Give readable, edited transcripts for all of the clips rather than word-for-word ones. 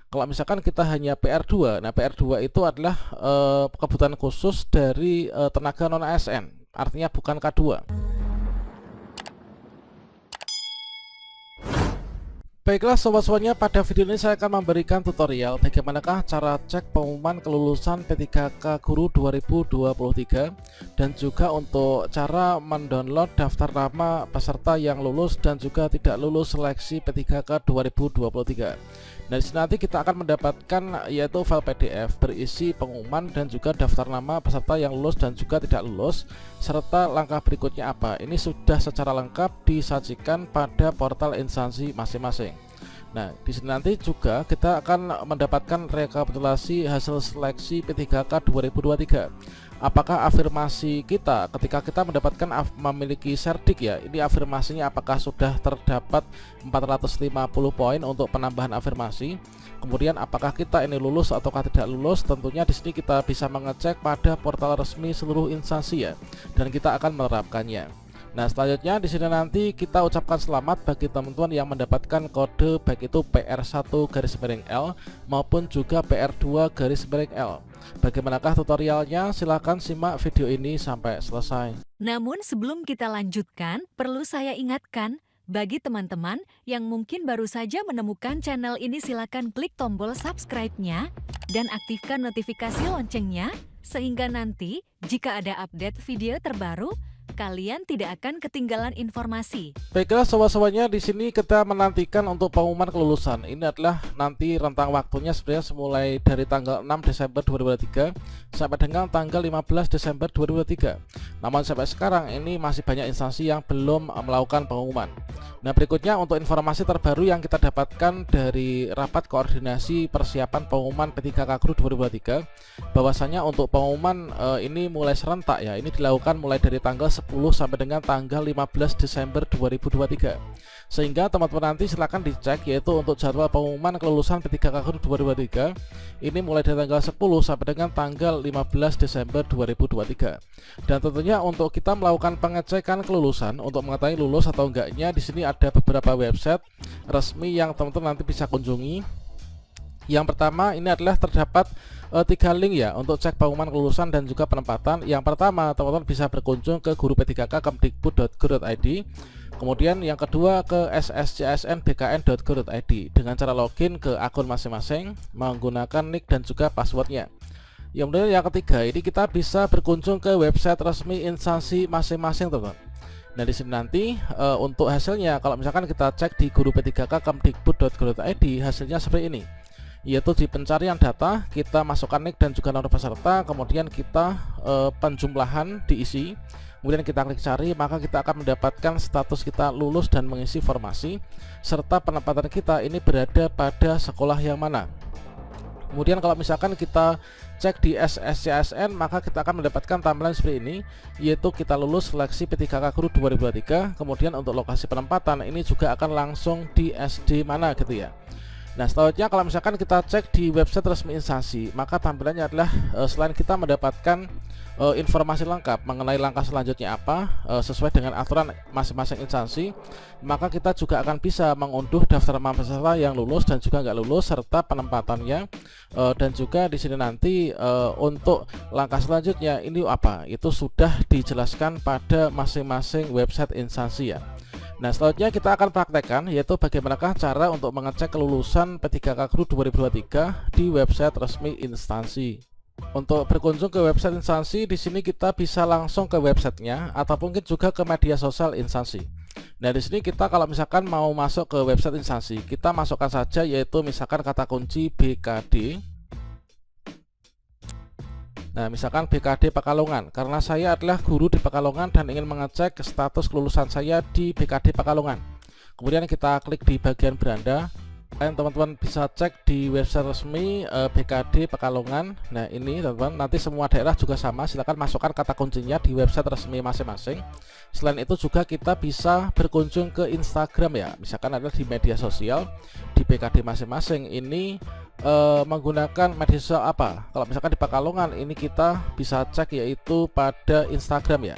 Kalau misalkan kita hanya PR2, nah PR2 itu adalah kebutuhan khusus dari tenaga non ASN, artinya bukan K2. Baiklah sobat-sobatnya, pada video ini saya akan memberikan tutorial bagaimanakah cara cek pengumuman kelulusan P3K Guru 2023 dan juga untuk cara mendownload daftar nama peserta yang lulus dan juga tidak lulus seleksi P3K 2023. Nah, di sini nanti kita akan mendapatkan yaitu file PDF berisi pengumuman dan juga daftar nama peserta yang lulus dan juga tidak lulus serta langkah berikutnya apa. Ini sudah secara lengkap disajikan pada portal instansi masing-masing. Nah, di sini nanti juga kita akan mendapatkan rekapitulasi hasil seleksi P3K 2023. Apakah afirmasi kita ketika kita mendapatkan memiliki serdik ya, ini afirmasinya apakah sudah terdapat 450 poin untuk penambahan afirmasi. Kemudian apakah kita ini lulus ataukah tidak lulus, tentunya di sini kita bisa mengecek pada portal resmi seluruh instansi ya, dan kita akan menerapkannya. Nah, selanjutnya di sini nanti kita ucapkan selamat bagi teman-teman yang mendapatkan kode baik itu PR1_L maupun juga PR2_L. Bagaimanakah tutorialnya? Silahkan simak video ini sampai selesai. Namun sebelum kita lanjutkan, perlu saya ingatkan, bagi teman-teman yang mungkin baru saja menemukan channel ini, silakan klik tombol subscribe-nya dan aktifkan notifikasi loncengnya, sehingga nanti jika ada update video terbaru, kalian tidak akan ketinggalan informasi. Baiklah sobat-sobatnya, di sini kita menantikan untuk pengumuman kelulusan. Ini adalah nanti rentang waktunya sebenarnya mulai dari tanggal 6 Desember 2023 sampai dengan tanggal 15 Desember 2023. Namun sampai sekarang ini masih banyak instansi yang belum melakukan pengumuman. Nah, berikutnya untuk informasi terbaru yang kita dapatkan dari rapat koordinasi persiapan pengumuman P3K Guru 2023, bahwasanya untuk pengumuman ini mulai serentak ya. Ini dilakukan mulai dari tanggal 10 sampai dengan tanggal 15 Desember 2023. Sehingga teman-teman nanti silahkan dicek yaitu untuk jadwal pengumuman kelulusan P3K Guru 2023 ini mulai dari tanggal 10 sampai dengan tanggal 15 Desember 2023. Dan tentunya untuk kita melakukan pengecekan kelulusan untuk mengetahui lulus atau enggaknya, di sini ada beberapa website resmi yang teman-teman nanti bisa kunjungi. Yang pertama ini adalah terdapat 3 link ya untuk cek pengumuman kelulusan dan juga penempatan. Yang pertama, teman-teman bisa berkunjung ke guru-p3k.kemdikbud.go.id. Kemudian yang kedua ke sscsnbkn.go.id dengan cara login ke akun masing-masing menggunakan nick dan juga passwordnya. Kemudian yang ketiga, ini kita bisa berkunjung ke website resmi instansi masing-masing, teman-teman. Nah, di sini nanti untuk hasilnya, kalau misalkan kita cek di guru-p3k.kemdikbud.go.id, hasilnya seperti ini, yaitu di pencarian data kita masukkan nick dan juga nomor peserta, kemudian kita penjumlahan diisi, kemudian kita klik cari, maka kita akan mendapatkan status kita lulus dan mengisi formasi serta penempatan kita ini berada pada sekolah yang mana. Kemudian kalau misalkan kita cek di SSCSN, maka kita akan mendapatkan tampilan seperti ini, yaitu kita lulus seleksi P3K Guru 2023. Kemudian untuk lokasi penempatan ini juga akan langsung di SD mana gitu ya. Nah, selanjutnya kalau misalkan kita cek di website resmi instansi, maka tampilannya adalah selain kita mendapatkan informasi lengkap mengenai langkah selanjutnya apa sesuai dengan aturan masing-masing instansi, maka kita juga akan bisa mengunduh daftar nama peserta yang lulus dan juga nggak lulus serta penempatannya, dan juga di sini nanti untuk langkah selanjutnya ini apa, itu sudah dijelaskan pada masing-masing website instansi ya. Nah, selanjutnya kita akan praktekkan yaitu bagaimanakah cara untuk mengecek kelulusan P3K Guru 2023 di website resmi instansi. Untuk berkunjung ke website instansi, di sini kita bisa langsung ke websitenya atau mungkin juga ke media sosial instansi. Nah, di sini kita kalau misalkan mau masuk ke website instansi, kita masukkan saja yaitu misalkan kata kunci BKD. Nah, misalkan BKD Pekalongan, karena saya adalah guru di Pekalongan dan ingin mengecek status kelulusan saya di BKD Pekalongan. Kemudian kita klik di bagian beranda. Teman-teman bisa cek di website resmi BKD Pekalongan. Nah, ini teman-teman, nanti semua daerah juga sama, silakan masukkan kata kuncinya di website resmi masing-masing. Selain itu juga kita bisa berkunjung ke Instagram ya, misalkan ada di media sosial di BKD masing-masing ini menggunakan media sosial apa. Kalau misalkan di Pekalongan ini kita bisa cek yaitu pada Instagram ya.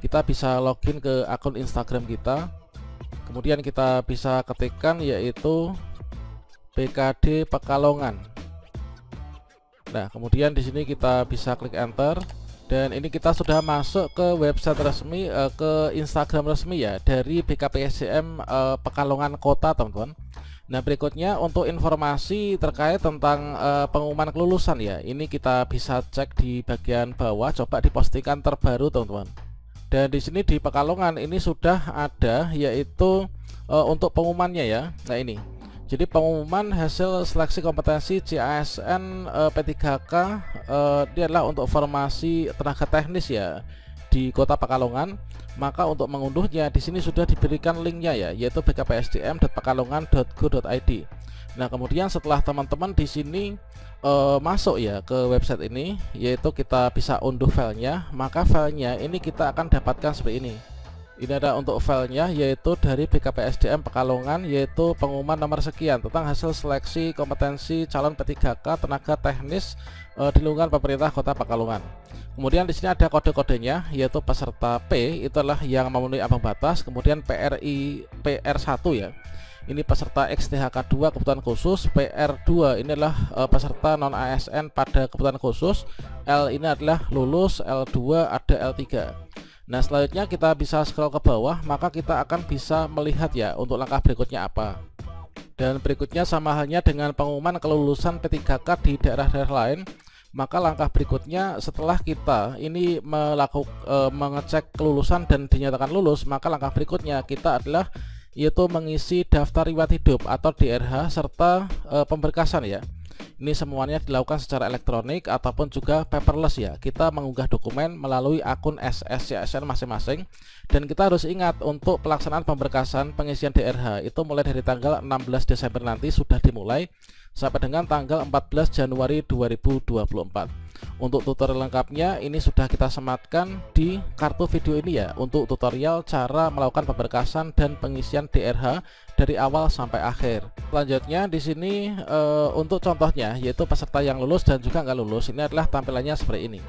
Kita bisa login ke akun Instagram kita. Kemudian kita bisa ketikkan yaitu BKD Pekalongan. Nah, kemudian di sini kita bisa klik enter dan ini kita sudah masuk ke website resmi, ke Instagram resmi ya dari BKPSDM Pekalongan Kota, teman-teman. Nah, berikutnya untuk informasi terkait tentang pengumuman kelulusan ya, ini kita bisa cek di bagian bawah, coba di postingan terbaru, teman-teman. Dan di sini di Pekalongan ini sudah ada, yaitu untuk pengumumannya ya. Nah, ini jadi pengumuman hasil seleksi kompetensi CASN P3K ini adalah untuk formasi tenaga teknis ya di Kota Pekalongan. Maka untuk mengunduhnya di sini sudah diberikan linknya ya, yaitu bkpsdm.pekalongan.go.id. Nah, kemudian setelah teman-teman di sini masuk ya ke website ini, yaitu kita bisa unduh filenya, maka filenya ini kita akan dapatkan seperti ini. Ini ada untuk filenya, yaitu dari BKPSDM Pekalongan, yaitu pengumuman nomor sekian tentang hasil seleksi kompetensi calon P3K tenaga teknis di lingkungan pemerintah Kota Pekalongan. Kemudian di sini ada kode-kodenya, yaitu peserta P itulah yang memenuhi ambang batas, kemudian PR1 ya. Ini peserta XTHK 2 kebutuhan khusus, PR2 ini adalah peserta non ASN pada kebutuhan khusus, L ini adalah lulus, L2 ada L3. Nah, selanjutnya kita bisa scroll ke bawah, maka kita akan bisa melihat ya untuk langkah berikutnya apa. Dan berikutnya sama halnya dengan pengumuman kelulusan P3K di daerah-daerah lain, maka langkah berikutnya setelah kita ini mengecek kelulusan dan dinyatakan lulus, maka langkah berikutnya kita adalah yaitu mengisi daftar riwayat hidup atau DRH serta pemberkasan ya. Ini semuanya dilakukan secara elektronik ataupun juga paperless ya. Kita mengunggah dokumen melalui akun SSCSN masing-masing. Dan kita harus ingat untuk pelaksanaan pemberkasan pengisian DRH itu mulai dari tanggal 16 Desember nanti sudah dimulai sampai dengan tanggal 14 Januari 2024. Untuk tutorial lengkapnya ini sudah kita sematkan di kartu video ini ya, untuk tutorial cara melakukan pemberkasan dan pengisian DRH dari awal sampai akhir. Selanjutnya di sini untuk contohnya, yaitu peserta yang lulus dan juga nggak lulus, ini adalah tampilannya seperti ini.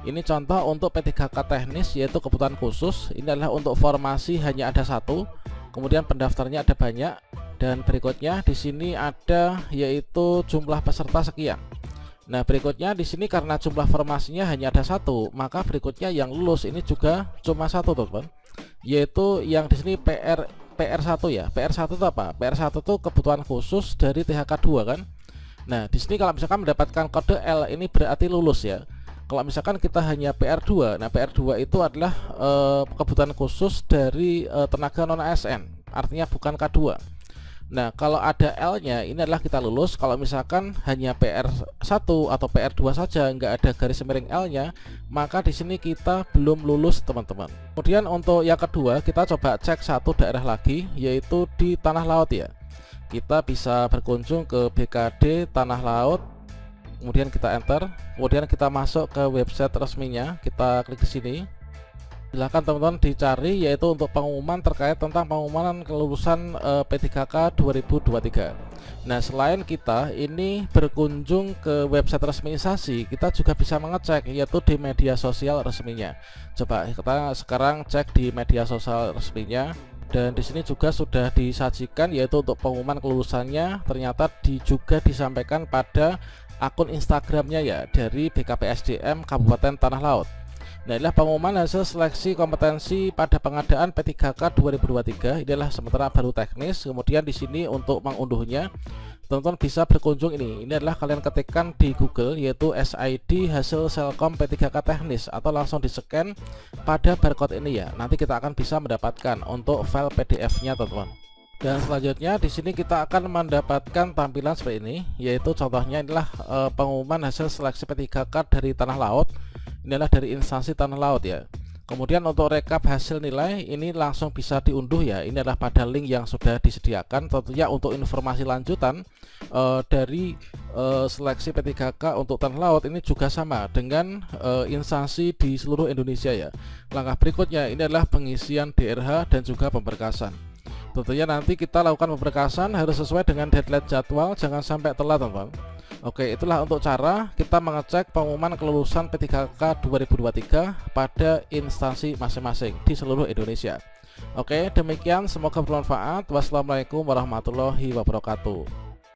Ini contoh untuk P3K teknis, yaitu kebutuhan khusus. Ini adalah untuk formasi hanya ada satu, kemudian pendaftarnya ada banyak, dan berikutnya di sini ada yaitu jumlah peserta sekian. Nah, berikutnya di sini karena jumlah formasinya hanya ada satu, maka berikutnya yang lulus ini juga cuma satu, teman-teman. Yaitu yang di sini PR1 ya. PR1 itu apa? PR1 itu kebutuhan khusus dari THK2 kan. Nah, di sini kalau misalkan mendapatkan kode L ini berarti lulus ya. Kalau misalkan kita hanya PR2, nah PR2 itu adalah kebutuhan khusus dari tenaga non ASN, artinya bukan K2. Nah, kalau ada L-nya ini adalah kita lulus. Kalau misalkan hanya PR1 atau PR2 saja, nggak ada garis miring L-nya, maka di sini kita belum lulus, teman-teman. Kemudian untuk yang kedua, kita coba cek satu daerah lagi, yaitu di Tanah Laut ya. Kita bisa berkunjung ke BKD Tanah Laut, kemudian kita enter, kemudian kita masuk ke website resminya, kita klik di sini. Silahkan teman-teman dicari, yaitu untuk pengumuman terkait tentang pengumuman kelulusan P3K 2023. Nah, selain kita ini berkunjung ke website resmi instansi, kita juga bisa mengecek yaitu di media sosial resminya. Coba kita sekarang cek di media sosial resminya, dan di sini juga sudah disajikan yaitu untuk pengumuman kelulusannya ternyata juga disampaikan pada akun Instagramnya ya dari BKPSDM Kabupaten Tanah Laut. Nah, inilah pengumuman hasil seleksi kompetensi pada pengadaan P3K 2023. Ini adalah sementara baru teknis. Kemudian di sini untuk mengunduhnya, teman-teman bisa berkunjung ini. Ini adalah kalian ketikkan di Google yaitu SID hasil Selkom P3K teknis, atau langsung di-scan pada barcode ini ya. Nanti kita akan bisa mendapatkan untuk file PDF-nya, teman-teman. Dan selanjutnya di sini kita akan mendapatkan tampilan seperti ini, yaitu contohnya inilah pengumuman hasil seleksi P3K dari Tanah Laut. Inilah dari instansi Tanah Laut ya. Kemudian untuk rekap hasil nilai ini langsung bisa diunduh ya. Ini adalah pada link yang sudah disediakan. Tentunya untuk informasi lanjutan dari seleksi P3K untuk Tanah Laut ini juga sama dengan instansi di seluruh Indonesia ya. Langkah berikutnya ini adalah pengisian DRH dan juga pemberkasan. Tentunya nanti kita lakukan pemberkasan harus sesuai dengan deadline jadwal, jangan sampai telat, teman-teman. Oke, itulah untuk cara kita mengecek pengumuman kelulusan P3K 2023 pada instansi masing-masing di seluruh Indonesia. Oke, demikian, semoga bermanfaat. Wassalamualaikum warahmatullahi wabarakatuh.